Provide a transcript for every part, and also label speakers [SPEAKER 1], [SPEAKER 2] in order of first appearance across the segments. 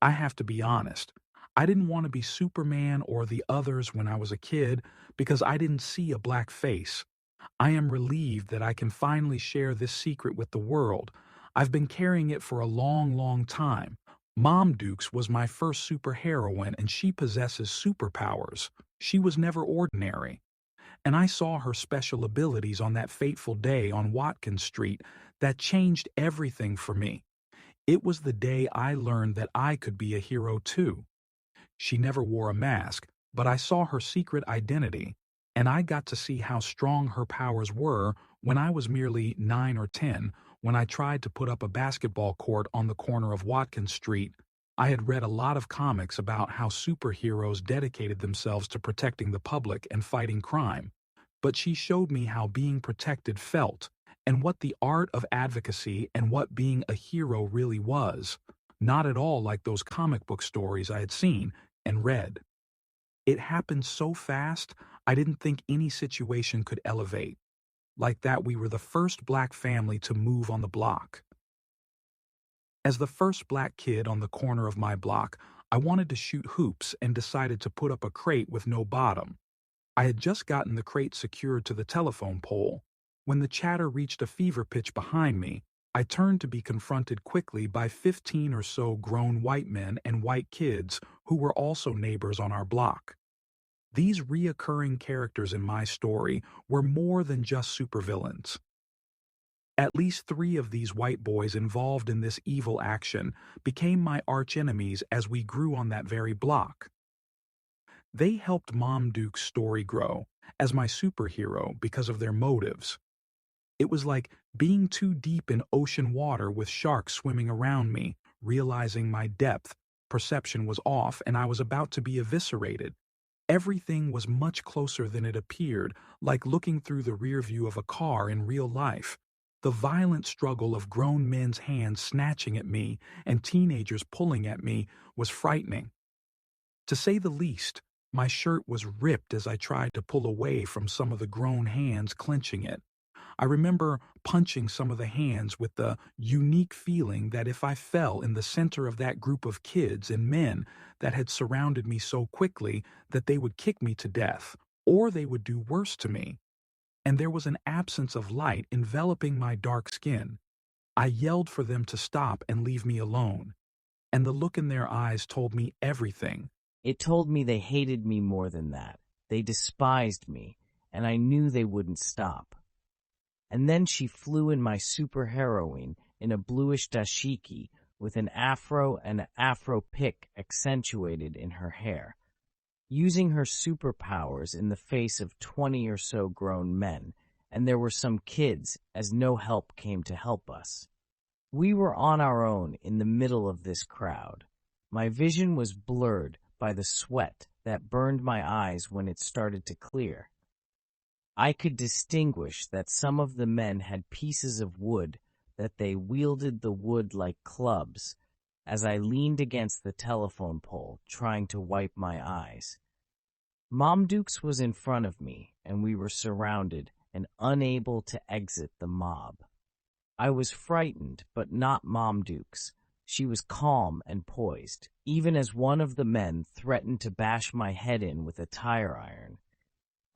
[SPEAKER 1] I have to be honest. I didn't want to be Superman or the others when I was a kid because I didn't see a black face. I am relieved that I can finally share this secret with the world. I've been carrying it for a long, long time. Mom Dukes was my first superheroine and she possesses superpowers. She was never ordinary. And I saw her special abilities on that fateful day on Watkins Street that changed everything for me. It was the day I learned that I could be a hero too. She never wore a mask, but I saw her secret identity, and I got to see how strong her powers were when I was merely 9 or 10, when I tried to put up a basketball court on the corner of Watkins Street. I had read a lot of comics about how superheroes dedicated themselves to protecting the public and fighting crime, but she showed me how being protected felt, and what the art of advocacy and what being a hero really was. Not at all like those comic book stories I had seen and read. It happened so fast, I didn't think any situation could elevate. Like that, we were the first black family to move on the block. As the first black kid on the corner of my block, I wanted to shoot hoops and decided to put up a crate with no bottom. I had just gotten the crate secured to the telephone pole. When the chatter reached a fever pitch behind me, I turned to be confronted quickly by 15 or so grown white men and white kids who were also neighbors on our block. These reoccurring characters in my story were more than just supervillains. At least 3 of these white boys involved in this evil action became my archenemies as we grew on that very block. They helped Mom Duke's story grow as my superhero because of their motives. It was like being too deep in ocean water with sharks swimming around me, realizing my depth perception was off and I was about to be eviscerated. Everything was much closer than it appeared, like looking through the rear view of a car in real life. The violent struggle of grown men's hands snatching at me and teenagers pulling at me was frightening. To say the least, my shirt was ripped as I tried to pull away from some of the grown hands clenching it. I remember punching some of the hands with the unique feeling that if I fell in the center of that group of kids and men that had surrounded me so quickly that they would kick me to death, or they would do worse to me. And there was an absence of light enveloping my dark skin. I yelled for them to stop and leave me alone, and the look in their eyes told me everything.
[SPEAKER 2] It told me they hated me more than that. They despised me, and I knew they wouldn't stop. And then she flew in my superheroine in a bluish dashiki with an afro and afro pick accentuated in her hair, using her superpowers in the face of 20 or so grown men, and there were some kids as no help came to help us. We were on our own in the middle of this crowd. My vision was blurred by the sweat that burned my eyes when it started to clear. I could distinguish that some of the men had pieces of wood, that they wielded the wood like clubs, as I leaned against the telephone pole, trying to wipe my eyes. Mom Dukes was in front of me, and we were surrounded and unable to exit the mob. I was frightened, but not Mom Dukes. She was calm and poised, even as one of the men threatened to bash my head in with a tire iron.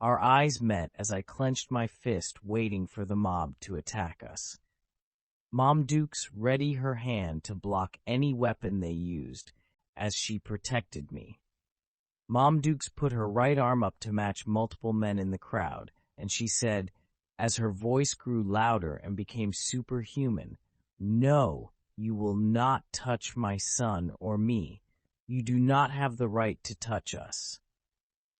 [SPEAKER 2] Our eyes met as I clenched my fist, waiting for the mob to attack us. Mom Dukes readied her hand to block any weapon they used, as she protected me. Mom Dukes put her right arm up to match multiple men in the crowd, and she said, as her voice grew louder and became superhuman, "No, you will not touch my son or me. You do not have the right to touch us.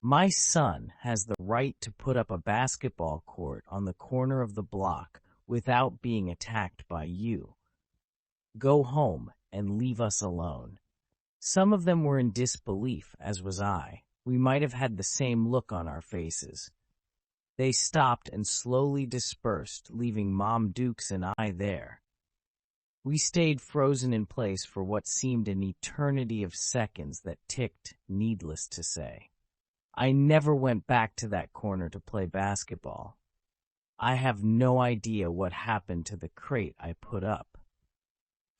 [SPEAKER 2] My son has the right to put up a basketball court on the corner of the block without being attacked by you. Go home and leave us alone." Some of them were in disbelief, as was I. We might have had the same look on our faces. They stopped and slowly dispersed, leaving Mom Dukes and I there. We stayed frozen in place for what seemed an eternity of seconds that ticked, needless to say. I never went back to that corner to play basketball. I have no idea what happened to the crate I put up.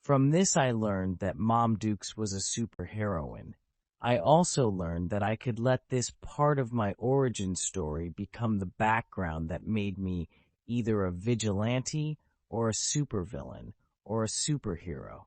[SPEAKER 2] From this I learned that Mom Dukes was a superheroine. I also learned that I could let this part of my origin story become the background that made me either a vigilante or a supervillain or a superhero.